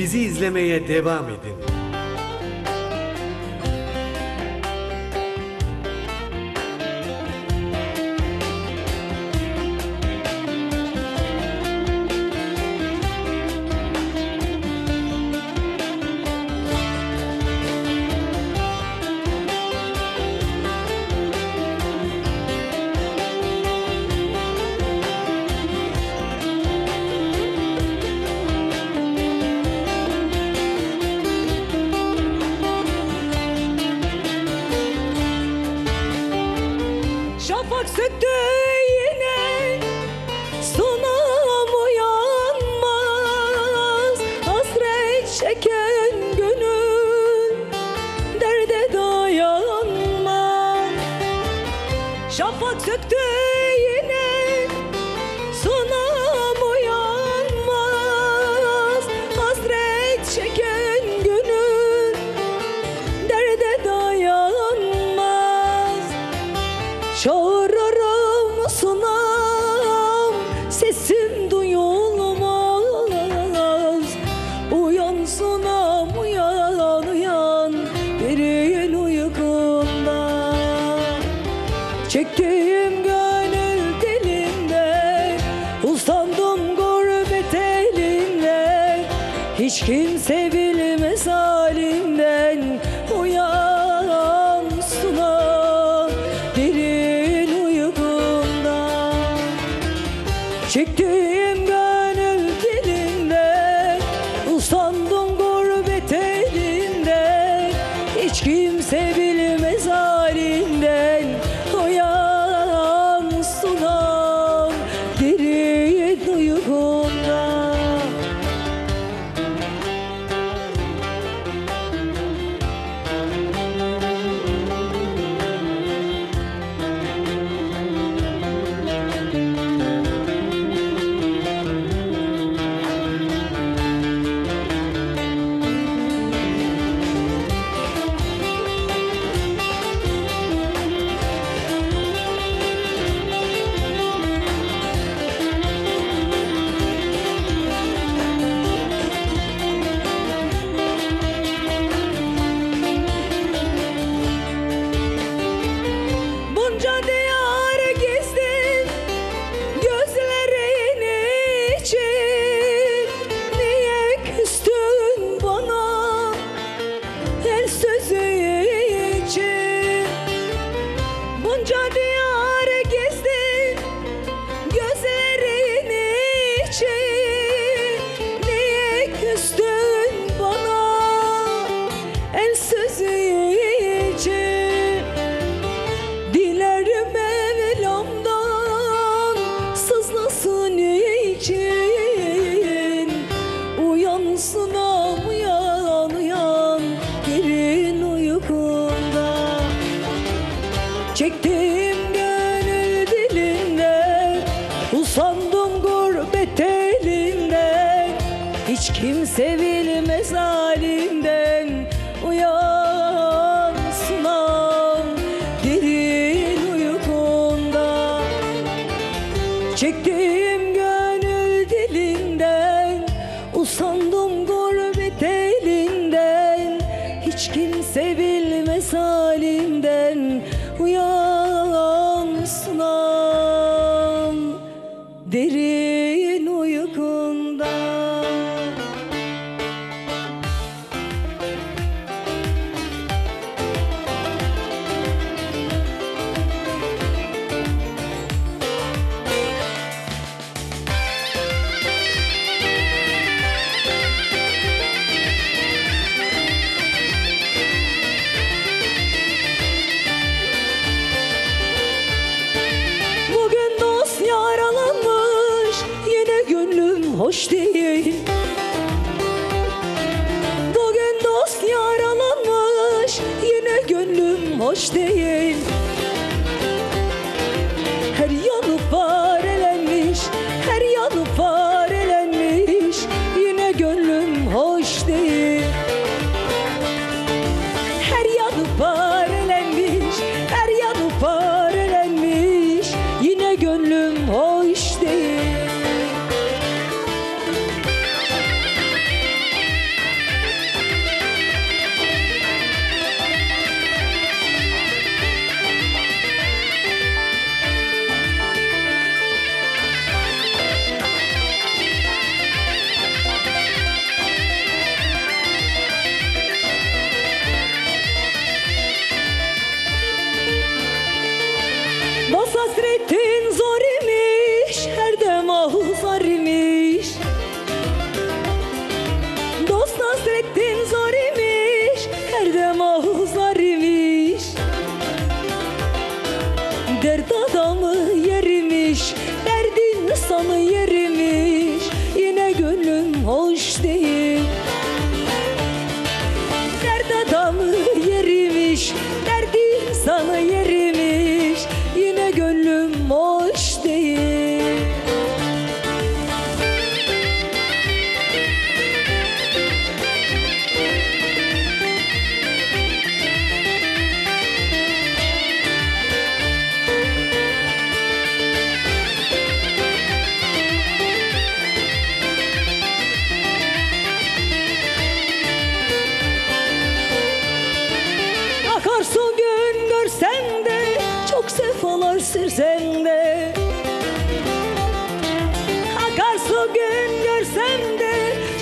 Bizi izlemeye devam edin. Şafak söktü yine, sunam uyanmaz. Hasret çeken gönül derde dayanmaz. Şafak söktü yine, sunam uyanmaz. Hasret çeken gönül derde dayanmaz. Çağırırım sunam, sesim duyulmaz. Uyan sunam, uyan uyan, derin uykunda. Çektiğim gönül dilinde, usandım gurbet elinde. Hiç kimse bilmez halimden. Uyan sunam, derin uykunda. Çektiğim gönül dilinde, usandım gurbet elinde. Hiç kimse bilmez halinden. Uyan sunam, derin uykunda. Bunca diyar gezdim gözlerin için. Niye küstün bana her sözü için? Bunca diyar gezdim gözlerin için. Niye küstün bana el sözü için? Dilerim Mevlam'dan sızlasın için. Uyan sunam, uyan uyan, derin uykunda. Çektiğim gönül dilinde, usandım gurbet elinde. Hiç kimse bilmez halimden. Uyan sunam, derin uykunda. Çektiğim gönül dilinden, usandım gurbet elinden. Hiç kimse bilmez halimden. Uyan sunam, derin uykunda. Bugün dost yaralanmış, yine gönlüm hoş değil. Bugün dost yaralanmış, yine gönlüm hoş değil. Her yanı farelenmiş, her yanı farelenmiş, yine gönlüm hoş değil. Her yanı farelenmiş, her yanı farelenmiş, yine gönlüm hoş değil. gün görsem de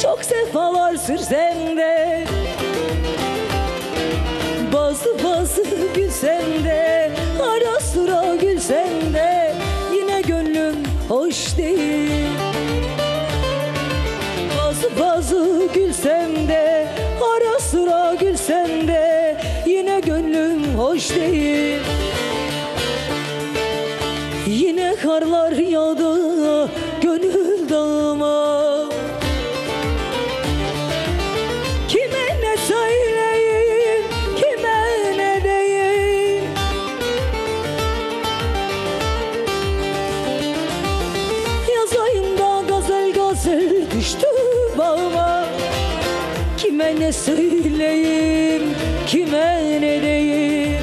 çok sefalar sürsem de bazı gülsem de ara sıra gülsem de yine gönlüm hoş değil. Bazı gülsem de ara sıra gülsem de yine gönlüm hoş değil. Yine karlar yağdı gönül dağıma, kime ne söyleyeyim, kime ne diyeyim. Yaz ayında gazel gazel düştü bağıma, kime ne söyleyeyim, kime ne diyeyim.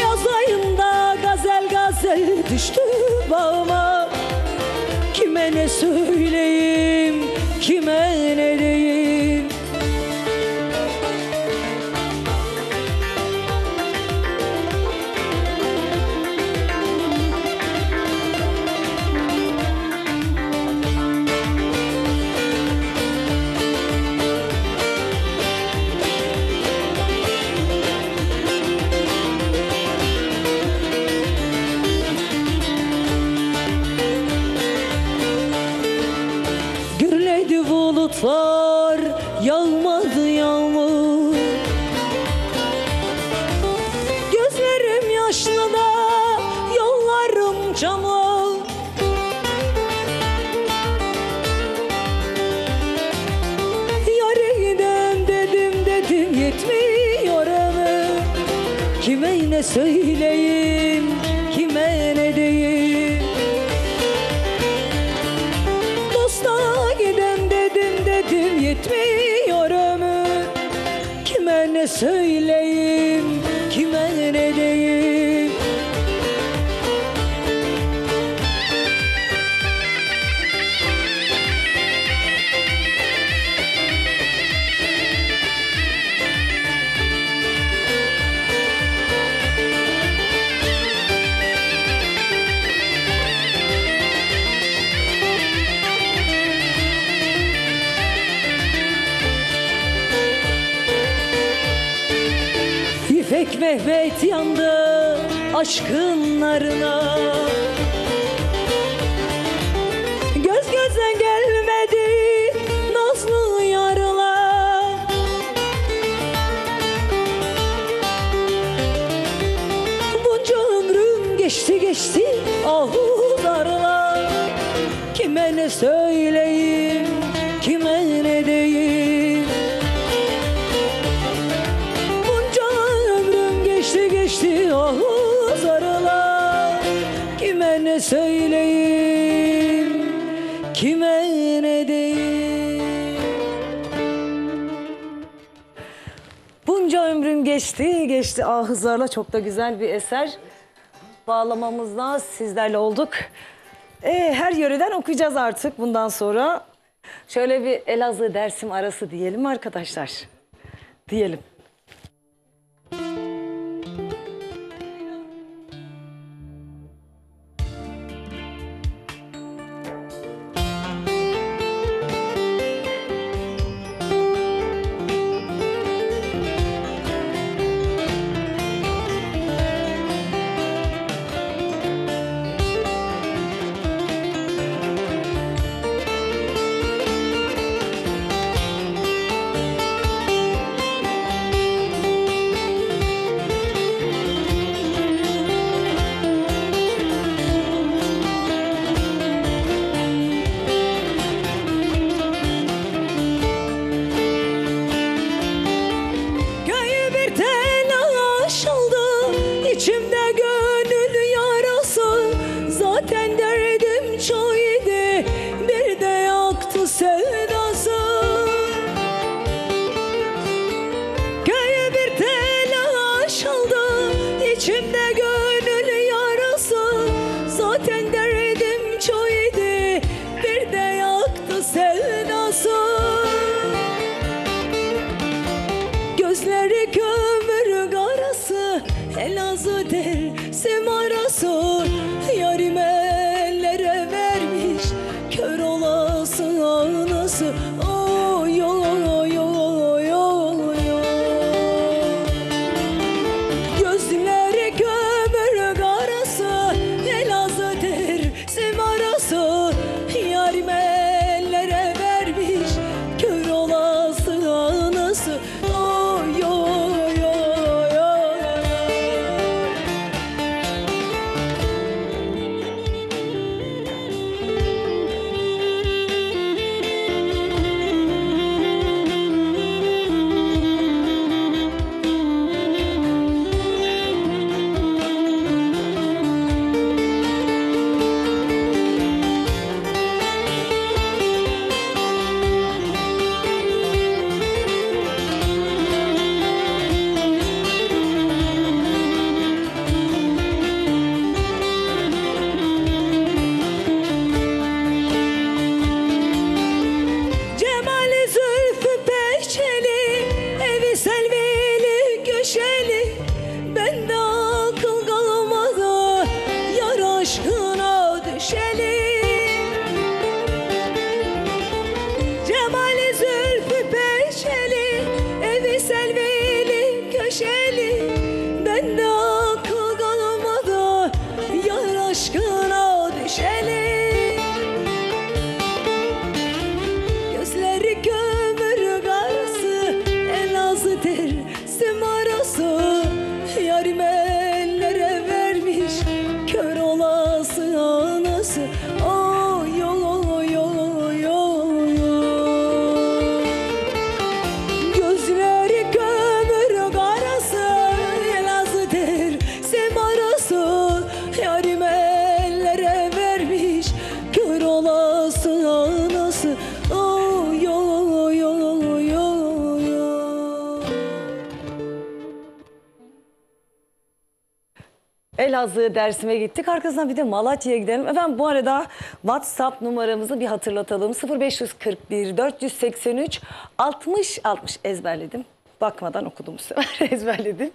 Yaz ayında gazel gazel düştü bağıma, kime ne söyleyeyim, kime ne diyeyim. Gürledi bulutlar, yağmadı yağmur. Gözlerim yaşlı da yollarım çamur. Yâre gidem dedim yetmiyor ömür. Kime ne söyleyeyim, kime ne diyeyim. Dosta gidem dedim yetmiyor ömür. Kime ne söyleyeyim, kime ne diyeyim. İpek Mehmet yandı aşkın narına, göz göze gelmedi nazlı yarla. Bunca ömrüm geçti ahlarla. Kime ne söyleyeyim, kime ne diyeyim. Geçti ah zarla, kime ne söyleyeyim, kime ne diyeyim. Bunca ömrüm geçti ah zarla, çok da güzel bir eser. Bağlamamızla sizlerle olduk. Her yöreden okuyacağız artık bundan sonra. Şöyle bir Elazığ Dersim arası diyelim mi arkadaşlar? Diyelim. anası. Oy oy oy oy. Gözleri kömür karası, Elazığ Dersim arası. Yarim ellere vermiş, kör olası anası. Oy oy oy oy. Elazığ Dersim'e gittik. Arkasından bir de Malatya'ya gidelim. Efendim bu arada WhatsApp numaramızı bir hatırlatalım. 0541 483 60 60 ezberledim. Bakmadan okudum bu sefer ezberledim.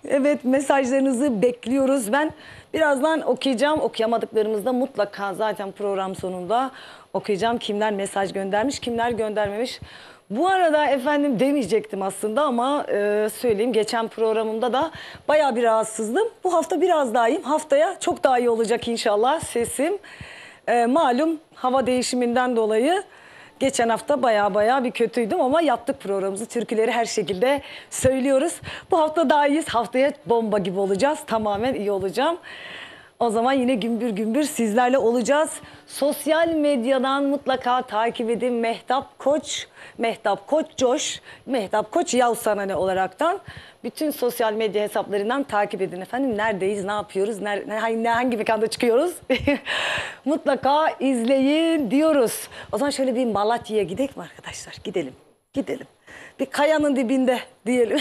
Evet, mesajlarınızı bekliyoruz. Ben birazdan okuyacağım. Okuyamadıklarımızı da mutlaka zaten program sonunda okuyacağım. Kimler mesaj göndermiş, kimler göndermemiş. Bu arada efendim demeyecektim aslında ama söyleyeyim, geçen programımda da bayağı bir rahatsızdım. Bu hafta biraz daha iyiyim. Haftaya çok daha iyi olacak inşallah sesim. Malum hava değişiminden dolayı geçen hafta bayağı bir kötüydüm ama yaptık programımızı. Türküleri her şekilde söylüyoruz. Bu hafta daha iyiyiz. Haftaya bomba gibi olacağız. Tamamen iyi olacağım. O zaman yine gümbür gümbür sizlerle olacağız. Sosyal medyadan mutlaka takip edin. Mehtap Koç, Mehtap Koç Coş, Mehtap Koç Yav Sana Ne olaraktan. Bütün sosyal medya hesaplarından takip edin efendim. Neredeyiz, ne yapıyoruz, hangi mekanda çıkıyoruz? Mutlaka izleyin diyoruz. O zaman şöyle bir Malatya'ya gidelim mi arkadaşlar? Gidelim, gidelim. Bir kayanın dibinde diyelim.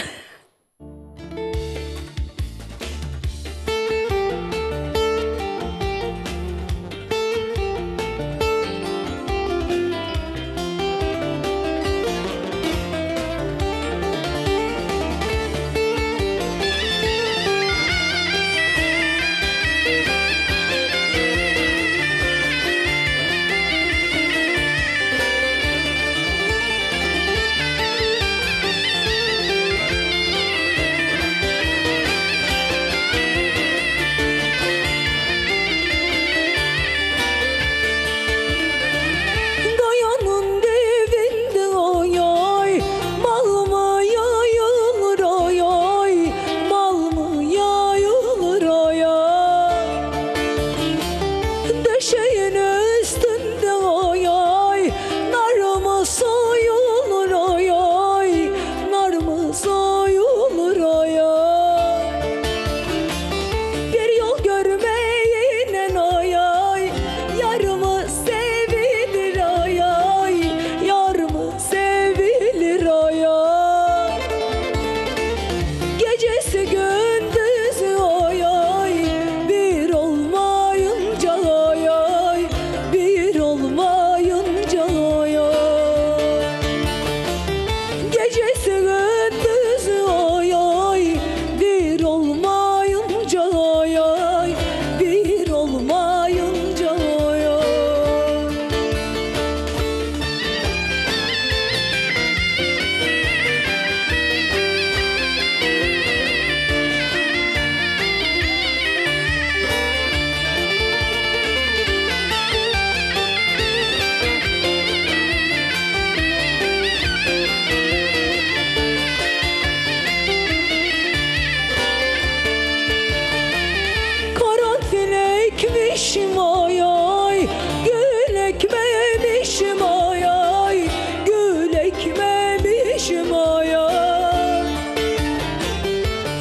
ekmişim ay ay, gül ekmemişim ay ay, gül ekmemişim ay ay.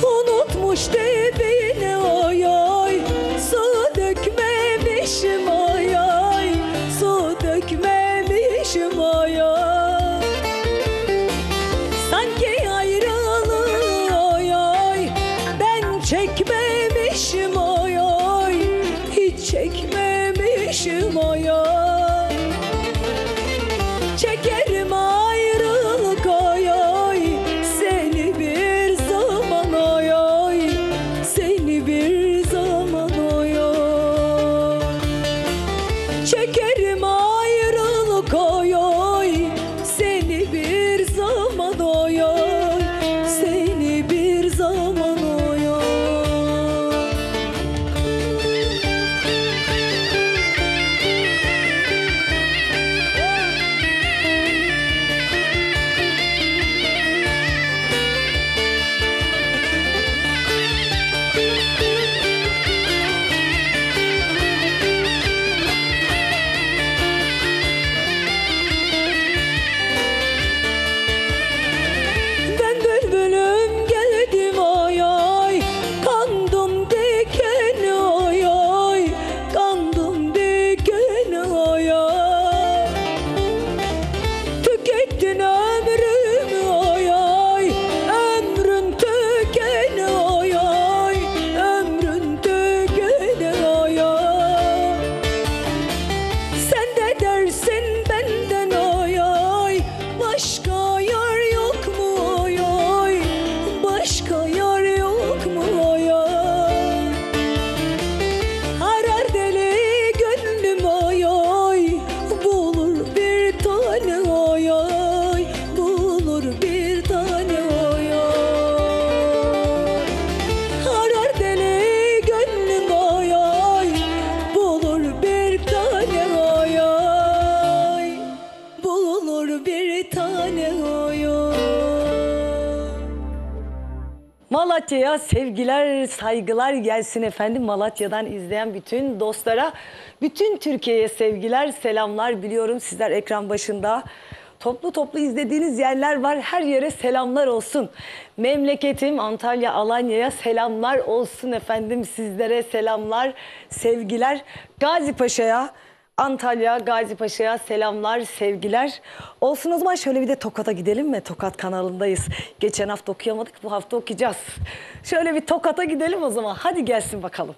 Unutmuş dibine ay ay, su dökmemişim ay ay, su dökmemişim ay ay. Sanki ayrılığı ay ay, ben çekmemişim ay ay, hiç çekmemişim ay ay. Çekerim ayrılık ay ay, seni bir zaman ay ay, seni bir zaman ay ay. Çekerim ayrılık ay ay, seni bir zaman ay ay, seni bir zaman ay ay. Malatya'ya sevgiler, saygılar gelsin efendim. Malatya'dan izleyen bütün dostlara, bütün Türkiye'ye sevgiler, selamlar. Biliyorum sizler ekran başında toplu toplu izlediğiniz yerler var. Her yere selamlar olsun. Memleketim Antalya, Alanya'ya selamlar olsun efendim. Sizlere selamlar, sevgiler. Gazipaşa'ya, Antalya, Gazipaşa'ya selamlar, sevgiler olsun. O zaman şöyle bir de Tokat'a gidelim mi? Tokat kanalındayız. Geçen hafta okuyamadık, bu hafta okuyacağız. Şöyle bir Tokat'a gidelim o zaman. Hadi gelsin bakalım.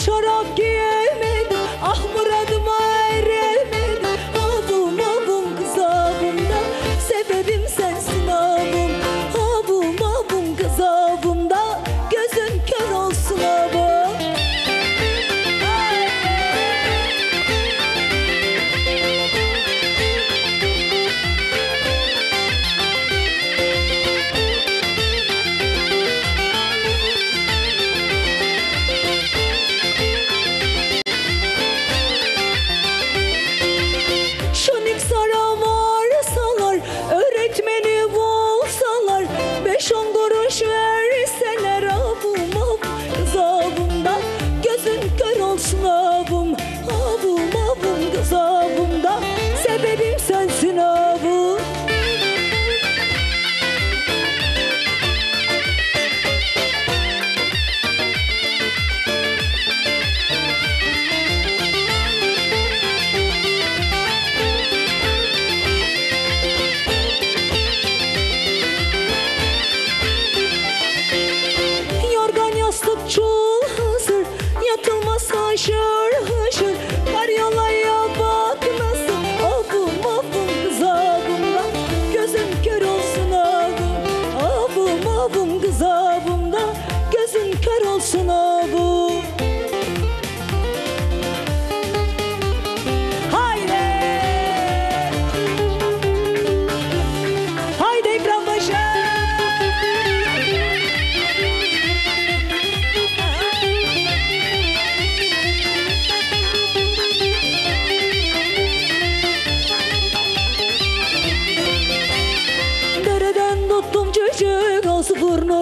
Çorap giyemedim, ah mı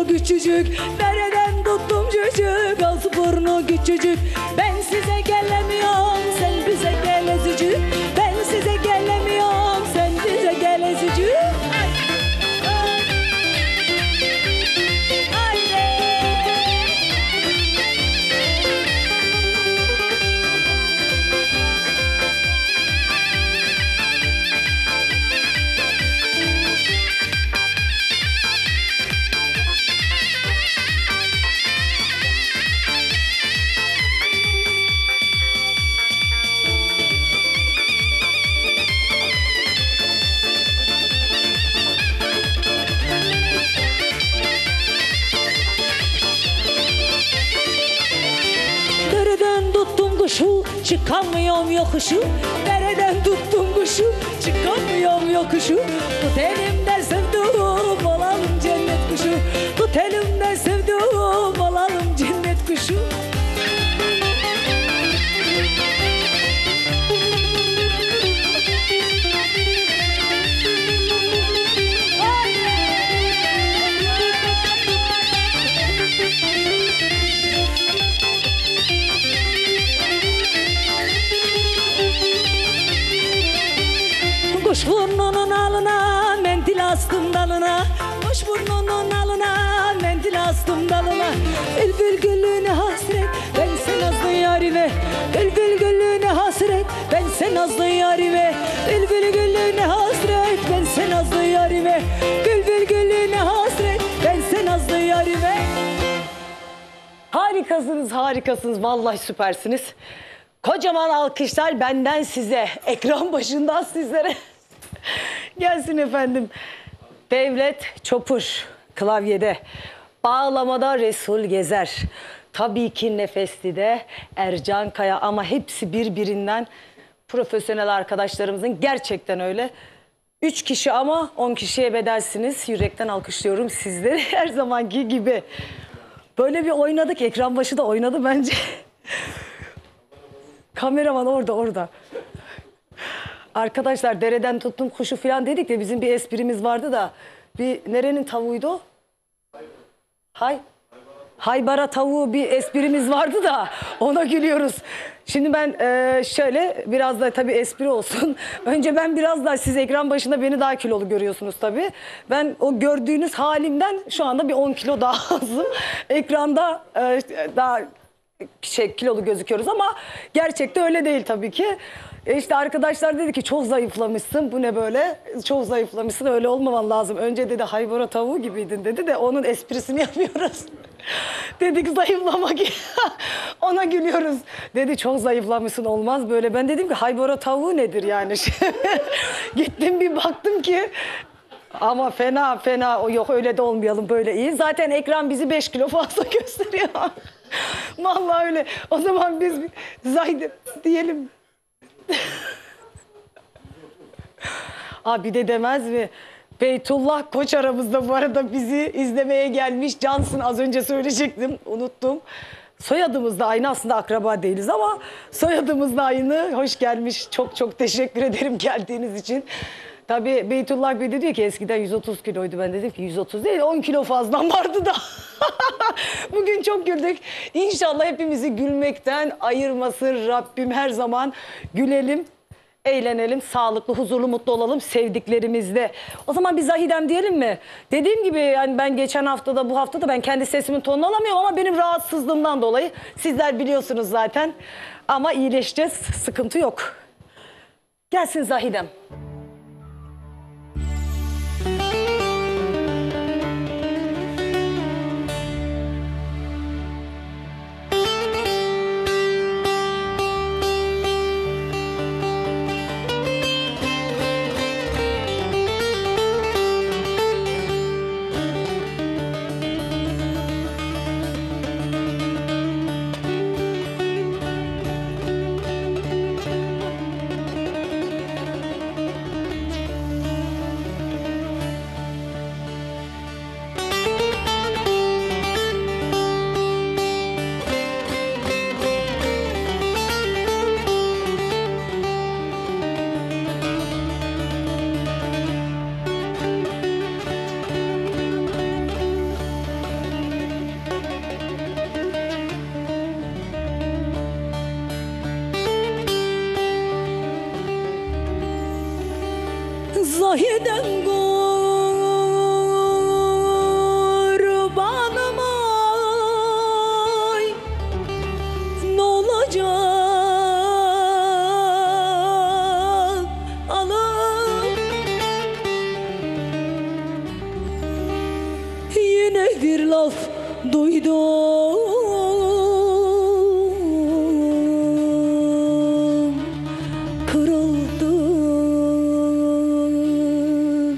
burnu küçücük, nereden tuttum cücük, ağzı burnu küçücük. Ben size gelemiyorum, sen bize gel ezicik. Ben size gelemiyorum, sen bize gel ezicik. Kuşu çıkamıyorum yokuşu, nereden tuttum kuşu çıkamıyorum yokuşu. Tut elimden sevduğum olalım cennet kuşu, tut elimden sevduğum olalım cennet kuşu. Kuş burnunun alına, mendil astım dalına. Kuş burnunun alına, mendil astım dalına. Bülbül gülüne hasret, ben sen nazlı yarime. Bülbül gülüne hasret, ben sen nazlı yarime. Bülbül gülüne hasret, ben sen nazlı yarime. Bülbül gülüne hasret, ben sen nazlı yarime. Harikasınız, harikasınız. Vallahi süpersiniz. Kocaman alkışlar benden size. Ekran başından sizlere. Gelsin efendim. Devlet Çopuş klavyede. Bağlamada Resul Gezer. Tabii ki Nefesli'de Ercan Kaya, ama hepsi birbirinden profesyonel arkadaşlarımızın, gerçekten öyle. 3 kişi ama 10 kişiye bedelsiniz. Yürekten alkışlıyorum sizleri her zamanki gibi. Böyle bir oynadık, ekran başı da oynadı bence. Kameraman orada. Arkadaşlar dereden tuttum kuşu falan dedik de bizim bir esprimiz vardı da. Bir nerenin tavuğuydu o? Haybara tavuğu bir esprimiz vardı da ona gülüyoruz. Şimdi ben şöyle biraz da tabii espri olsun. Önce ben biraz daha, siz ekran başında beni daha kilolu görüyorsunuz tabii. Ben o gördüğünüz halimden şu anda bir 10 kilo daha azım. Ekranda daha kilolu gözüküyoruz ama gerçekte öyle değil tabii ki. İşte arkadaşlar dedi ki çok zayıflamışsın, bu ne böyle, çok zayıflamışsın, öyle olmaman lazım. Önce dedi haybara tavuğu gibiydin dedi de onun esprisini yapıyoruz. Dedik zayıflamak, ona gülüyoruz. Dedi çok zayıflamışsın, olmaz böyle. Ben dedim ki haybara tavuğu nedir yani? Gittim bir baktım ki ama fena yok, öyle de olmayalım, böyle iyi. Zaten ekran bizi 5 kilo fazla gösteriyor. Vallahi öyle. O zaman biz Zahide diyelim. Bir de demez mi? Beytullah Koç aramızda bu arada, bizi izlemeye gelmiş. Cansın, az önce söyleyecektim, unuttum. Soyadımız da aynı, aslında akraba değiliz ama soyadımız da aynı. Hoş gelmiş, çok teşekkür ederim geldiğiniz için. Tabii Beytullah Bey de diyor ki eskiden 130 kiloydu. Ben dedim ki 130 değil, 10 kilo fazlam vardı da. Bugün çok güldük. İnşallah hepimizi gülmekten ayırmasın Rabbim. Her zaman gülelim, eğlenelim, sağlıklı, huzurlu, mutlu olalım sevdiklerimizle. O zaman bir Zahidem diyelim mi? Dediğim gibi yani ben geçen haftada, bu haftada ben kendi sesimin tonunu alamıyorum ama benim rahatsızlığımdan dolayı, sizler biliyorsunuz zaten. Ama iyileşeceğiz, sıkıntı yok. Gelsin Zahidem. Zahidem kurbanım ay, ne olacak alım? Yine bir laf duydum, kırıldı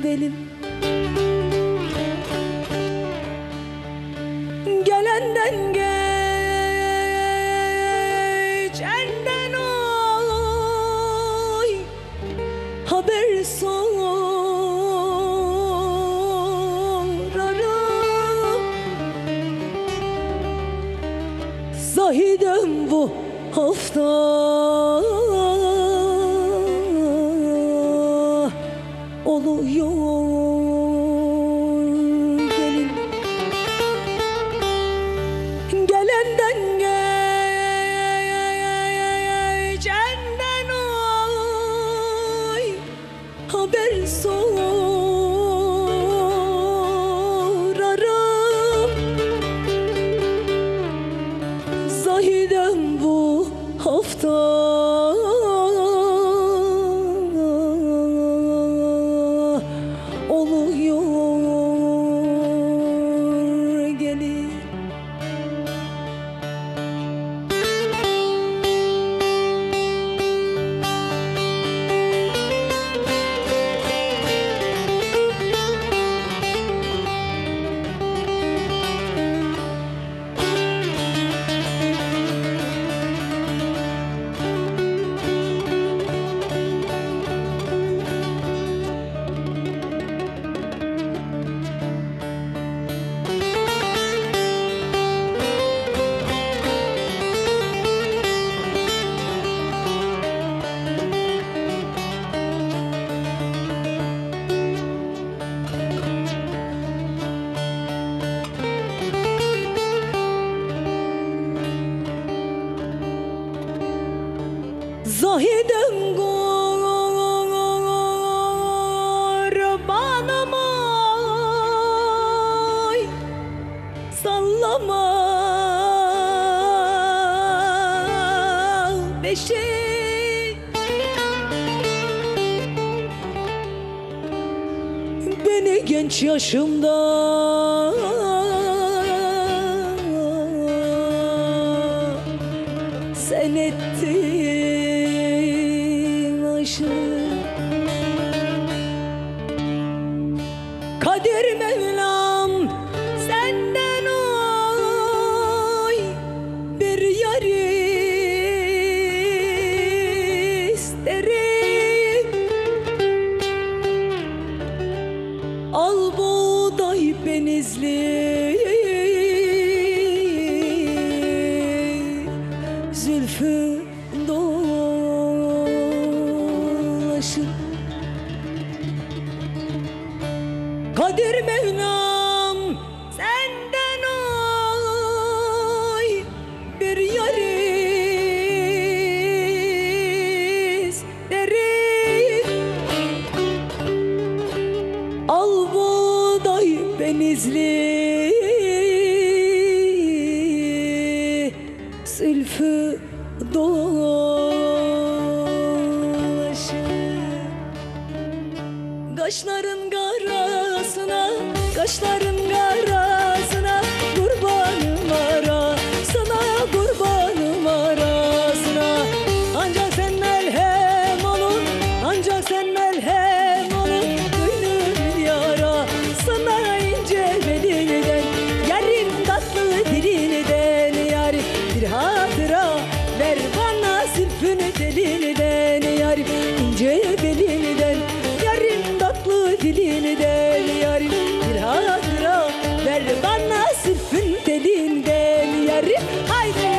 belim. Gelenden geçenden oy, haber sorarım. Zahidem bu hafta oluyor gelin. Gelenden geçenden oy, haber sorarım. Zahidem bu hafta oluyor gelin. Zahidem kurbanım ay, sallama beşi. Beni genç yaşımda sen ettin aşık. Kader Mevlam senden oy, bir yar isterim. Al buğday benizli zülfü dolaşır. Kadir Mevlam senden oy, bir yar isterim. Al buğday benizli zülfü dolaşır. Kaşların karasına, kaşların karasına, kurbanım arasına, kurbanım arasına. Ancak sen melhem olun, ancak sen melhem olun, gönlümün yarasına. İnce belinden, yarın tatlı dilinden, yarim bir hatıra ver bana, zülfünü delinden, yarim ince belinden, yarın tatlı dilinden, yarim bir hatıra ver bana, zülfün delinden, yarim. Haydi.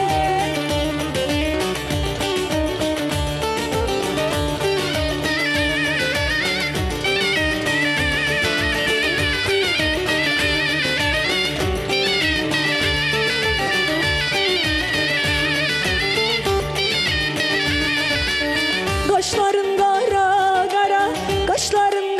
Kaşların kara kara, kaşların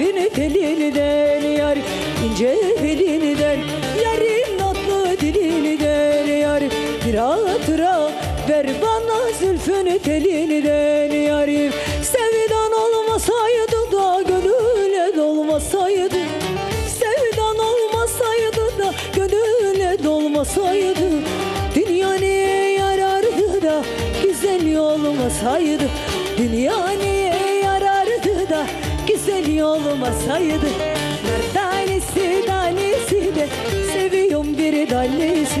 zülfünü telinden yar, ince belinden yarın tatlı dilinden yar. Bir hatıra ver bana zülfünü telinden yarim. Sevdan olmasaydı da gönüle dolmasaydı, sevdan olmasaydı da gönüle dolmasaydı, dünya neye yarardı da güzel olmasaydı, dünya neye yarardı da güzel olmasaydı. Nar tanesi tanesi de seviyorum bir tanesi,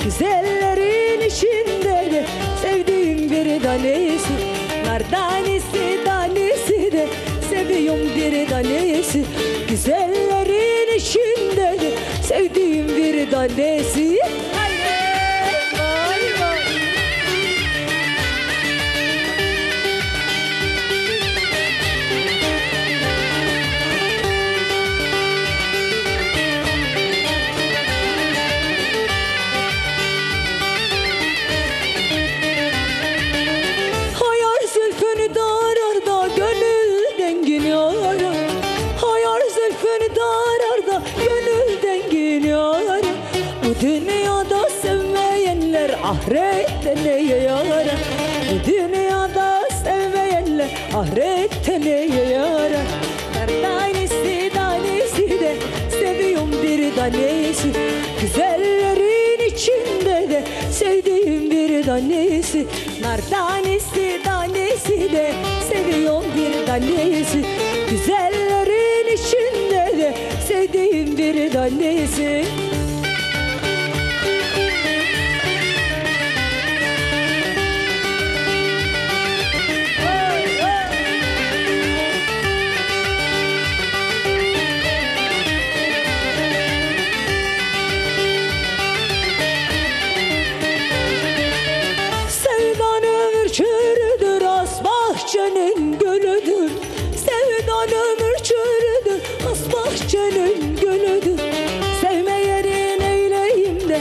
güzellerin içinde de sevdiğim bir tanesi. Nar tanesi tanesi de seviyorum bir tanesi, güzellerin içinde de sevdiğim bir tanesi. Dünyada sevmeyenler ahirette neye yarar? Bu dünyada sevmeyenler ahirette neye yarar? Her tanesi tanesi de seviyorum bir tanesi, güzellerin içinde de sevdiğim bir tanesi. Nar tanesi tanesi de seviyorum bir tanesi, güzellerin içinde de sevdiğim bir tanesi. Gölüdür, sevdan ömür çürüdür, has bahçenin gölüdür. Sevmeyenin eyleyim de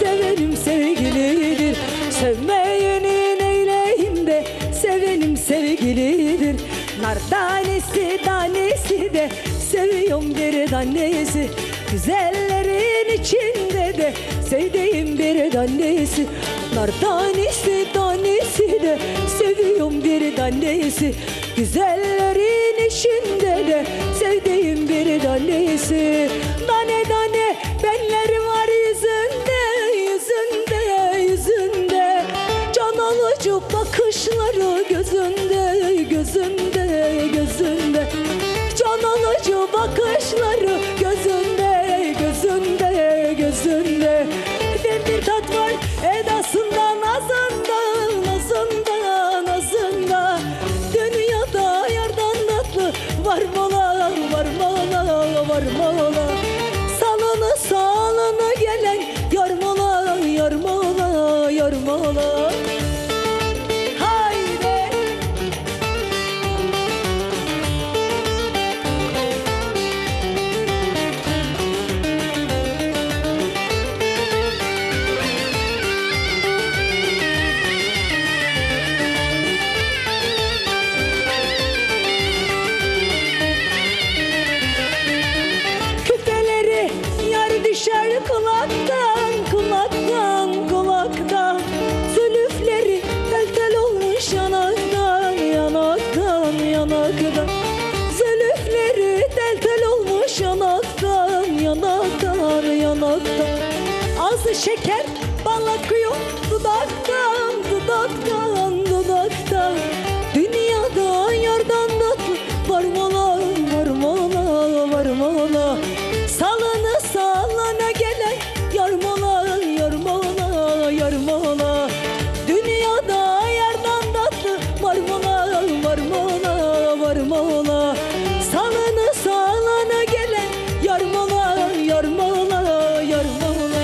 sevenim sevgilidir, sevmeyenin eyleyim de sevenim sevgilidir. Nar tanesi tanesi de seviyorum bir tanesi, güzellerin içinde de sevdiğim bir tanesi. Nar tanesi tanesi de seviyorum bir tanesi, güzellerin içinde de sevdiğim bir tanesi. Tane tane benleri var yüzünde, yüzünde, yüzünde. Can alıcı bakışları gözünde, gözünde, gözünde. Can alıcı bakışları gözünde, gözünde, gözünde. Bir tat var edasında, nazında, nazında, nazında. Dünyada yardan tatlı var mola, var mola, var mola. Salını salını gelen yar mola, yar mola, yar mola. Düşer kulaktan, kulaktan, kulaktan. Zülüfleri tel tel olmuş yanaktan, yanaktan, yanaktan. Zülüfleri tel tel olmuş yanaktan, yanaktan, yanaktan. Ağzı şeker bal akıyor dudaktan, dudaktan, dudaktan. Dünyada yardan tatlı var mola, var mola, var mola. Salını sallana gelen yar mola, yar mola, yar mola. Dünyada yardan tatlı var mola, var mola, var mola. Salını sallana gelen yar mola, yar mola, yar mola.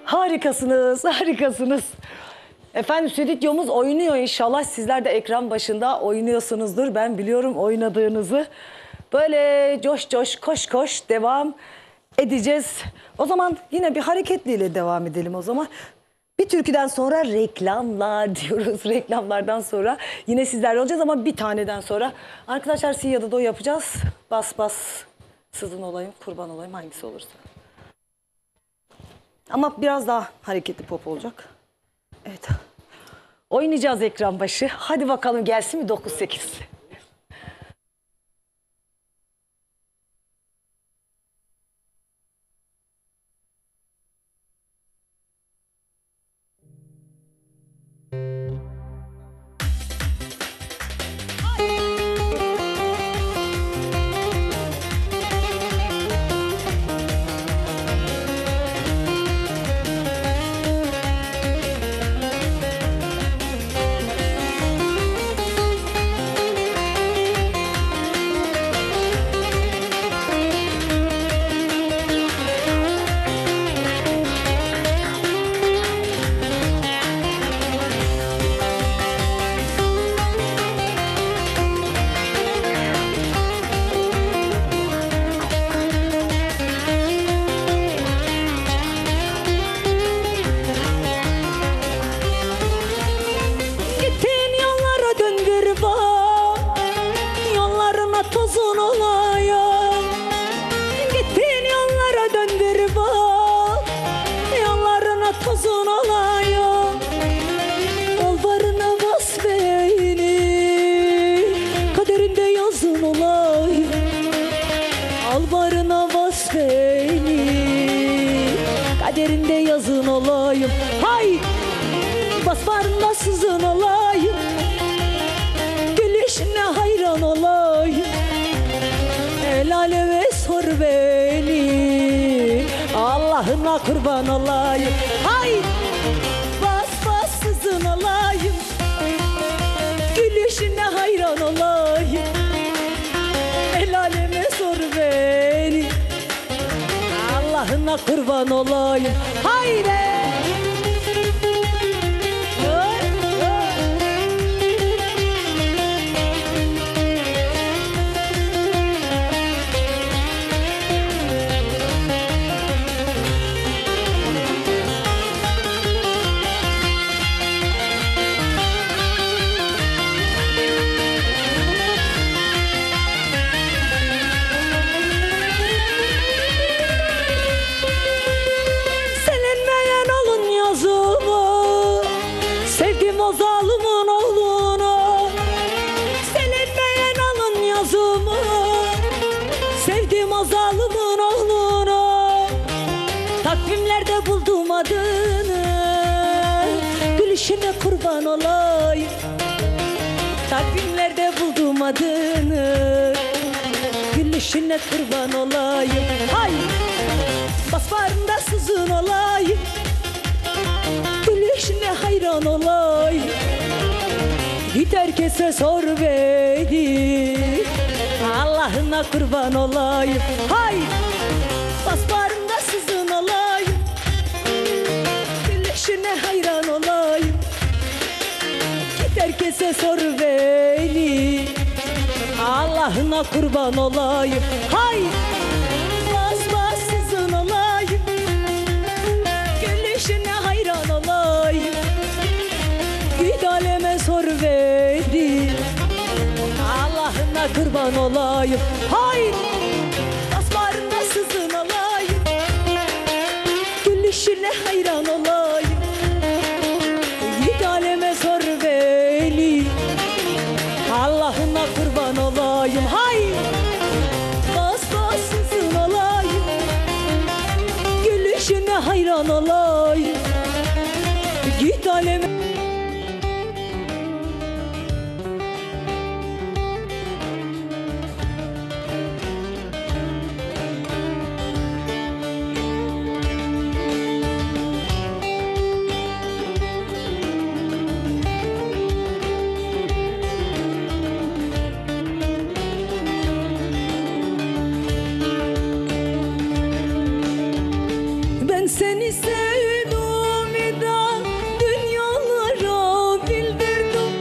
Harikasınız, harikasınız. Efendim stüdyomuz oynuyor, inşallah sizler de ekran başında oynuyorsunuzdur. Ben biliyorum oynadığınızı. Böyle coş coş, koş koş devam edeceğiz. O zaman yine bir hareketliyle devam edelim o zaman. Bir türküden sonra reklamlar diyoruz. Reklamlardan sonra yine sizlerle olacağız ama bir taneden sonra. Arkadaşlar si ya da do yapacağız. Bas bas sızın olayım, kurban olayım hangisi olursa. Ama biraz daha hareketli pop olacak. Evet. Oynayacağız ekran başı. Hadi bakalım gelsin mi 9-8. Tozun olayım, gittin yollara dön bir bak, yollarına tozun olayım. Yollarına bas beni, kaderinde yazın olayım. Alvarına bas beni, kaderinde yazın olayım. Hay, bas barına sızın olayım, gülüşüne hayran olayım. El aleme sor beni, Allah'ına kurban olayım. Hay, bas bas sızın olayım, gülüşüne hayran olayım. El aleme sor beni, Allah'ına kurban olayım. Haydi. O zalimin oğlunu silinmeyen alın yazımı, sevdim o zalimin oğlunu. Takvimlerde buldum adını, gülüşüne kurban olayım. Takvimlerde buldum adını, gülüşüne kurban olayım. Hay, basbarında sızın olayım, gülüşüne hayran olayım. Git herkese sor beni, Allah'ına kurban olayım. Hay, basbarında sızın olayım, gülüşüne hayran olayım. Git herkese sor beni, Allah'ına kurban olayım. Hay, bas bas sızın olayım, gülüşüne hayran olayım. Git aleme sor beni, Allah'ına kurban olayım. Haydi, basbarında sızın olayım, gülüşüne hayran olayım. Git aleme sor beni, Allah'ına kurban olayım. Haydi, bas bas sızın olayım, gülüşüne hayran olayım. Git aleme. Ben seni sevdim da dünyalara bildirdim.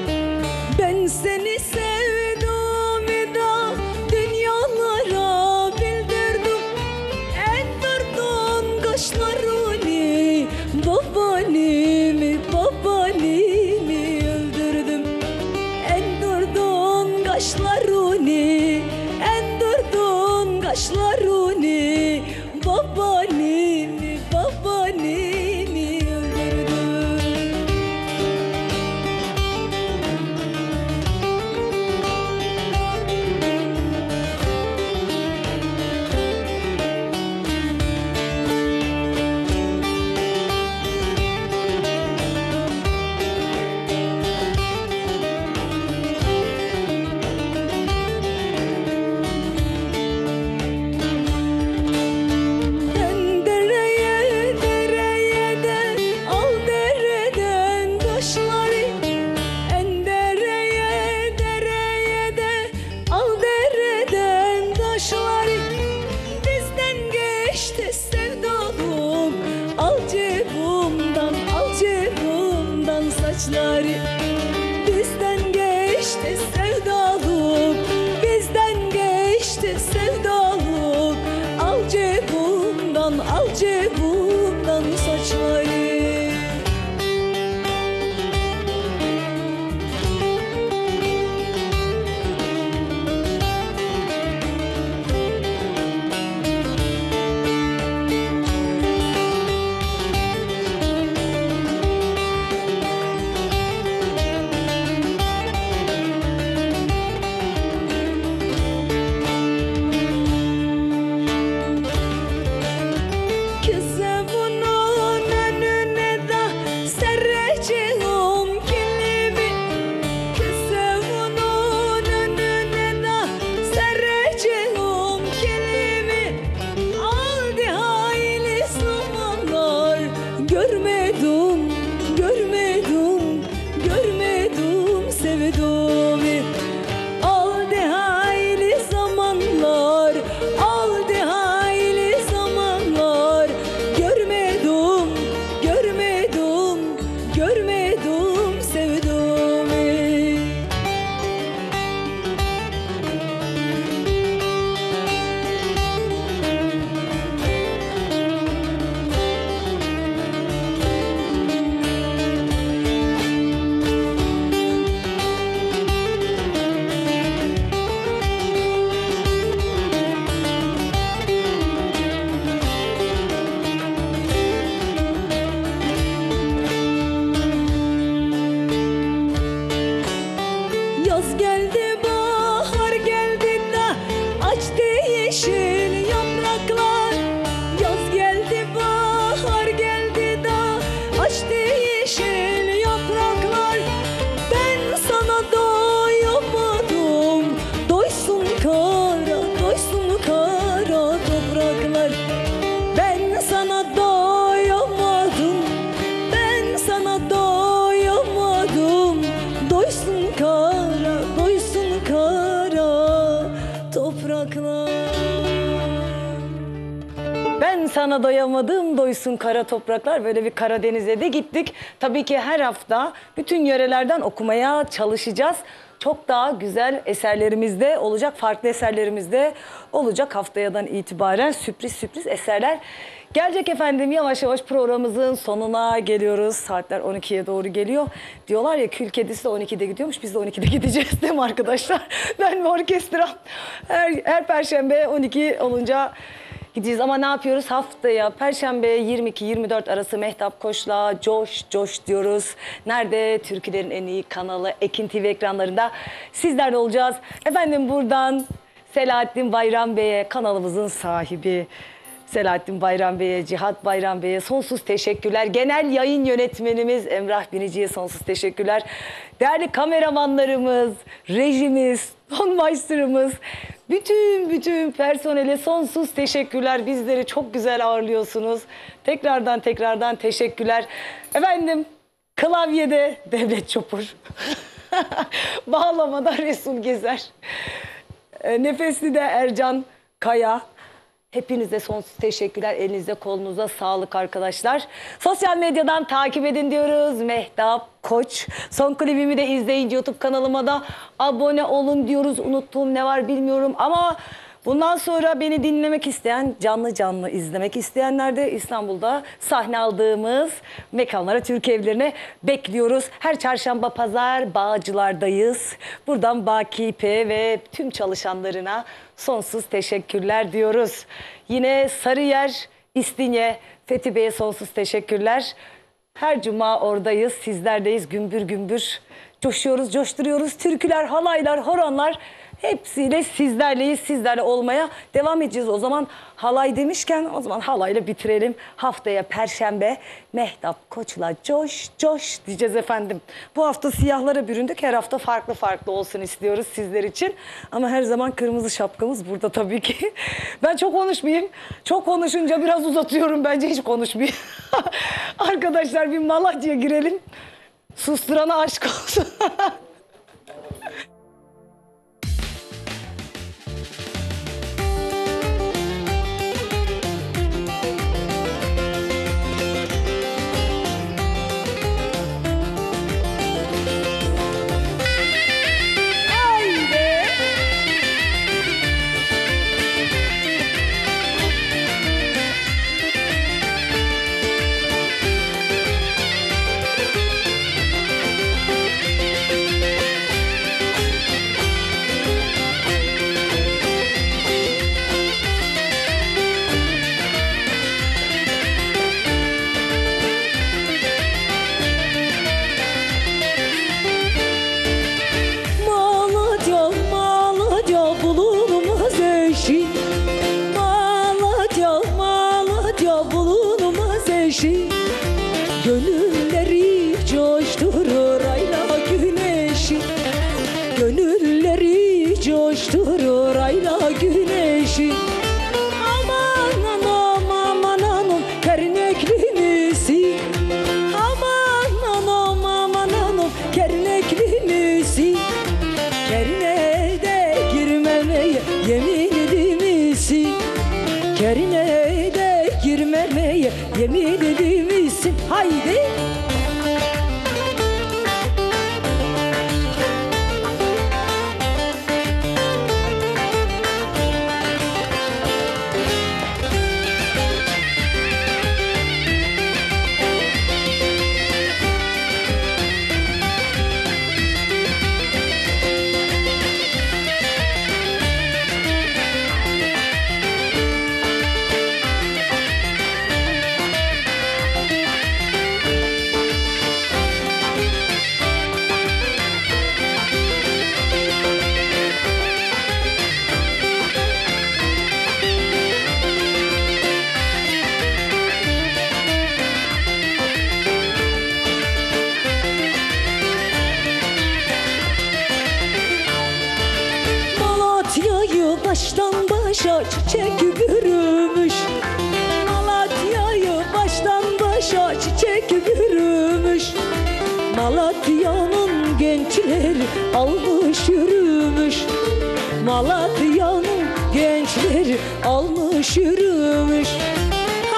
Ben seni sevdim da dünyalara bildirdim. Ettirdin kaşlarını babaannem saçları. Bizden geçti sevdalık, bizden geçti sevdalık. Al cebumdan, al cebumdan saçları. Yaz geldi, bahar geldi de açtı yeşil yapraklar. Yaz geldi, bahar geldi de açtı yeşil yapraklar. Ben sana doyamadım, doysun kara, doysun kara topraklar. Ben sana doyamadım, ben sana doyamadım, doysun kara, doysun kara topraklar. Ben sana doyamadım, doysun kara topraklar. Böyle bir Karadeniz'e de gittik. Tabii ki her hafta bütün yörelerden okumaya çalışacağız. Çok daha güzel eserlerimiz de olacak, farklı eserlerimiz de olacak. Haftayadan itibaren sürpriz sürpriz eserler gelecek efendim. Yavaş yavaş programımızın sonuna geliyoruz. Saatler 12'ye doğru geliyor. Diyorlar ya, kül kedisi de 12'de gidiyormuş. Biz de 12'de gideceğiz değil mi arkadaşlar? Ben ve orkestram her perşembe 12 olunca gideceğiz. Ama ne yapıyoruz? Haftaya Perşembe 22-24 arası Mehtap Koç'la Coş Coş diyoruz. Nerede? Türkülerin en iyi kanalı Ekin TV ekranlarında sizlerle olacağız. Efendim buradan Selahattin Bayram Bey'e, kanalımızın sahibi Selahattin Bayram Bey'e, Cihat Bayram Bey'e sonsuz teşekkürler. Genel yayın yönetmenimiz Emrah Binici'ye sonsuz teşekkürler. Değerli kameramanlarımız, rejimiz, tonmasterımız, bütün personele sonsuz teşekkürler. Bizleri çok güzel ağırlıyorsunuz. Tekrardan teşekkürler. Efendim klavyede Devlet Çopur. Bağlamada Resul Gezer. Nefesli de Ercan Kaya. Hepinize sonsuz teşekkürler. Elinize kolunuza sağlık arkadaşlar. Sosyal medyadan takip edin diyoruz. Mehtap Koç. Son klibimi de izleyin. YouTube kanalıma da abone olun diyoruz. Unuttuğum ne var bilmiyorum ama bundan sonra beni dinlemek isteyen, canlı izlemek isteyenler de İstanbul'da sahne aldığımız mekanlara, Türk evlerine bekliyoruz. Her çarşamba pazar Bağcılar'dayız. Buradan Baki İpek'e ve tüm çalışanlarına sonsuz teşekkürler diyoruz. Yine Sarıyer, İstinye, Fethi Bey'e sonsuz teşekkürler. Her cuma oradayız, sizlerdeyiz. Gümbür gümbür coşuyoruz, coşturuyoruz. Türküler, halaylar, horonlar hepsiyle sizlerleyiz. Sizlerle olmaya devam edeceğiz. O zaman halay demişken o zaman halayla bitirelim. Haftaya Perşembe Mehtap Koç'la coş coş diyeceğiz efendim. Bu hafta siyahlara büründük. Her hafta farklı olsun istiyoruz sizler için. Ama her zaman kırmızı şapkamız burada tabii ki. Ben çok konuşmayayım. Çok konuşunca biraz uzatıyorum. Bence hiç konuşmayayım. Arkadaşlar bir Malatya'ya girelim. Susturana aşk olsun. güneşi, gönülleri coşturur ayla güneşi. Gönülleri coşturur ayla güneşi. Aman anam aman anam kernekli misin? Aman anam aman anam kernekli misin? Kerine de girmemeye yeminli misin? Kerine de girmemeye yeminli misin? Haydi! Malatya'yı baştan başa çiçek bürümüş. Malatya'yı baştan başa çiçek bürümüş. Malatya'nın gençleri almış yürümüş. Malatya'nın gençleri almış yürümüş.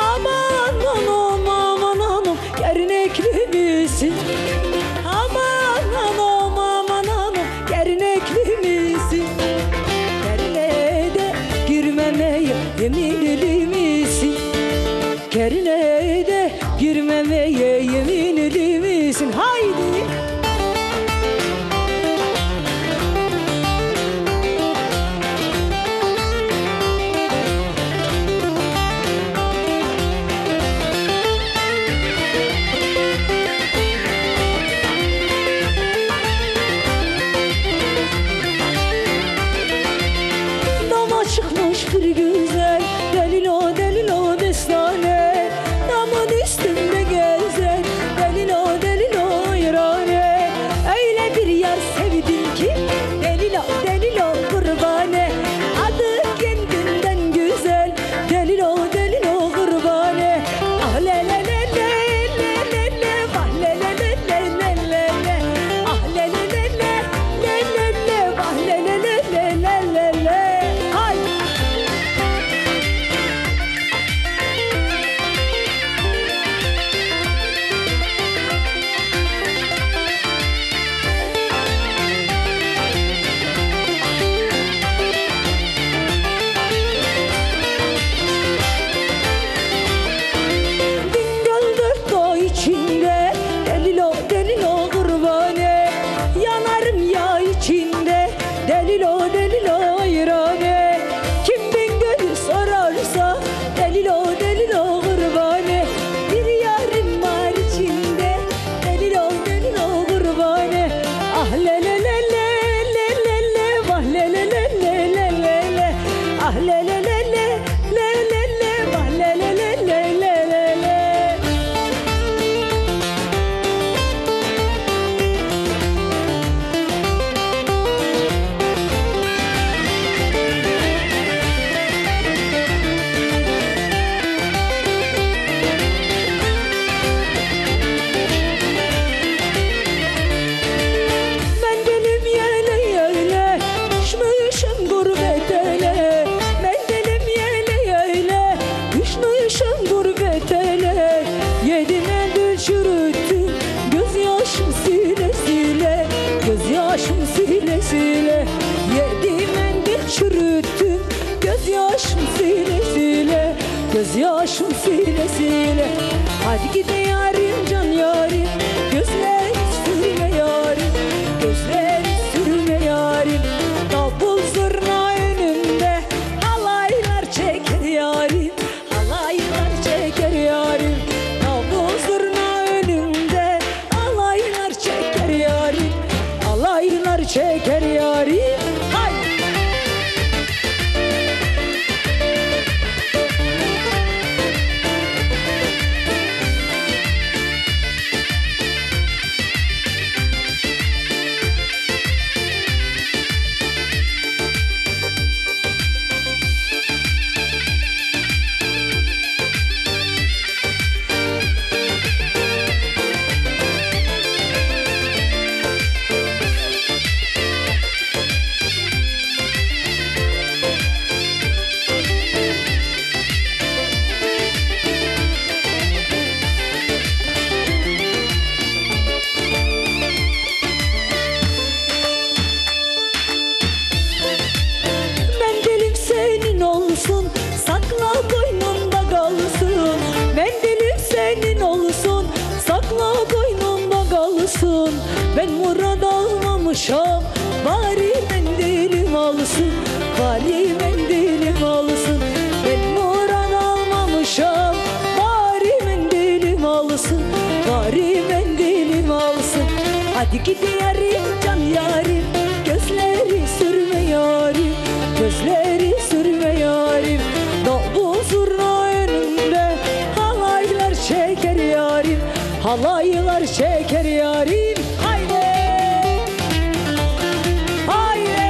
Aman anam aman anam kernekli misin? Aman anam aman anam kernekli misin? Girmemeye yeminli misin? Kerine de girmemeye yeminli misin? Haydi! Çıkmış bir güzel delilo delilo destane, damın üstünde gezer delilo delilo ayrane. Öyle bir yar sevdim ki delilo delilo kurbane, adı kendinden güzel delilo delilo kurbane. Ah le le le le le le le, ah le le le le le le le, ah le le le le le le le, ah le le le le le le. Delilo delilo ayrane, kim Bingöl'ü sorarsa delilo delilo kurbane. Bir yarim var içinde delilo delilo kurbane. Ah le le le le le le le, vah le le le le le le le, ah le le le le le le le, vah le le le le le le le. Gözyaşım sile sile, yedim mendil çürüttüm. Gözyaşım sile sile, gözyaşım sile sile. Hadi gide yarim can yarim, gözler sürme yarim, gözler sürme yarim. Davul zurna önümde halaylar çeker yarim, halaylar çeker yarim. Davul zurna önümde halaylar çeker yarim, halaylar çeker yarim. Hay! almamışam. Bari mendilim alsın, bari mendilim alsın. Ben Nurhan almamışam. Bari mendilim alsın, bari mendilim alsın. Hadi git yarim, can yarim, gözleri sürme yarim, gözleri sürme yarim. Davul zurna önünde halaylar çeker yarim, halaylar çeker yarim. Haydi, haydi.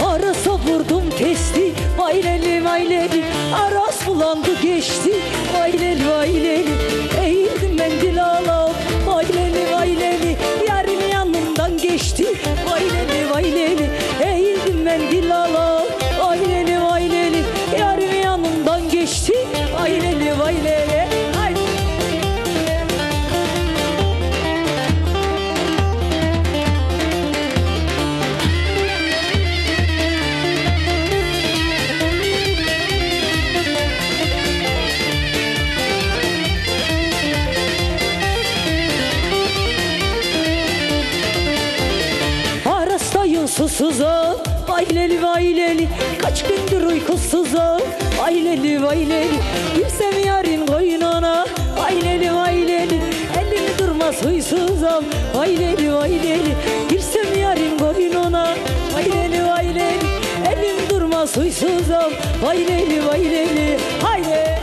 Arasa vurdum testi, vayleli vayleli. Aras bulandı geçti, vayleli vayleli. Eğildim mendil alıp, vayleli vayleli. Yarım yanımdan geçti, vayleli vayleli. Eğildim mendil alıp, vayleli vayleli. Yarım yanımdan geçti, vayleli vayleli. Haydi. Arastayım susuzum, vayleli vayleli. Kaç gündür uykusuzum, vayleli vayleli. Girsem yarın koynuna, vayleli vayleli. Elimi durmaz huysuzum, vayleli vayleli. Girsem yarın koynuna, vayleli vayleli. Elim durmaz huysuzum, vayleli vayleli. Haydi.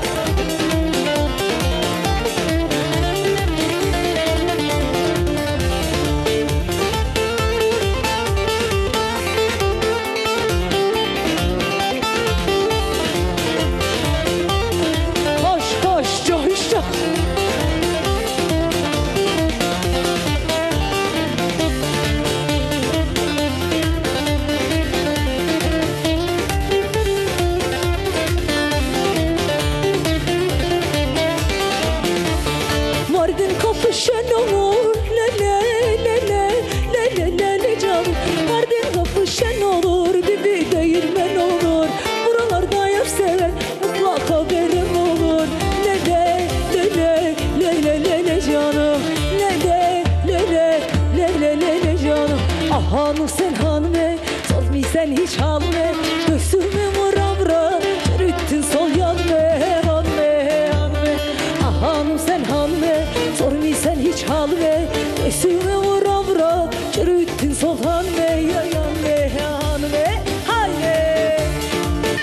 Koş koş coş coş. Mardin kapışan olur, le le le le le le le le canım. Mardin kapışan olur, dibi değirmen olur. Buralarda yar seven mutlaka benim olur. Le le le le le le le le canım. Le le le le le le le le canım. Ah hanım sen hanım ey, sormi sen hiç hanım ey. Göğsümü vura vura, çürüttün sol yanımı hanım ey, hanım ey. Ah hanım sen hanım ey, sormi sen hiç hanım ey. Göğsümü vura vura, çürüttün sol hanım ey, hanım ey, hanım ey. Haydi.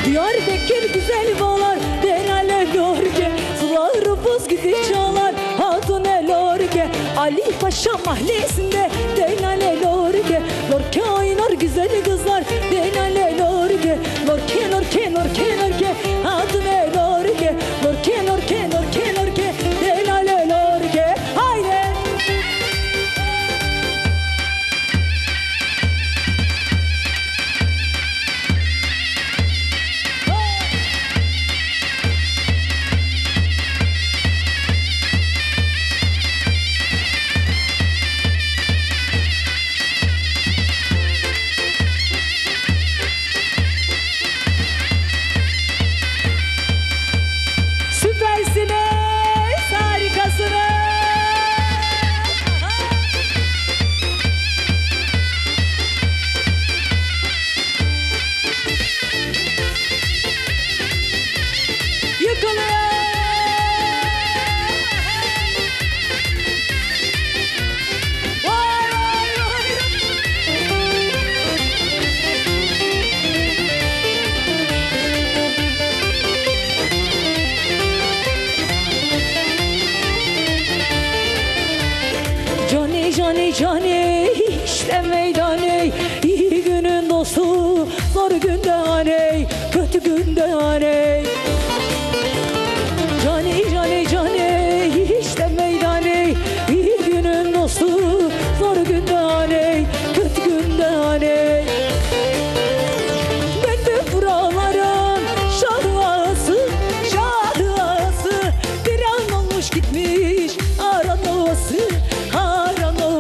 Diyarbakır güzel bağlar, denale lorge. Suları buz gibi çalar, hatun el orge. Ali Paşa mahallesinde denale lorge. Lorke oynar güzel kızlar, denale lorge. Lorke lorke lorke lorke, hatun el orge. Lorke lorke lorke lorke, denale lorge. Haydi. Süpersiniz, harikasınız. Yıkılıyor. Vay vay vay. Cani cani cani işte meydaney. İyi günün dostu zor günde haney, kötü günde haney. Cani cani cani işte meydaney. İyi günün dostu zor günde haney, kötü günde haney. Ben de buraların şahıası, şahıası. Bir an olmuş gitmiş aran ovası, aran ovası.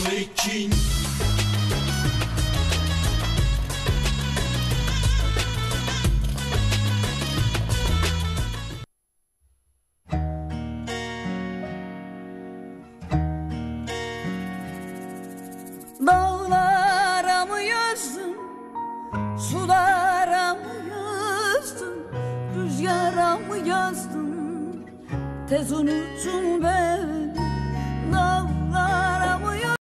Grekin. Dağlara mı yazdın, sulara mı yazdın, rüzgara mı yazdın, tez unuttun beni.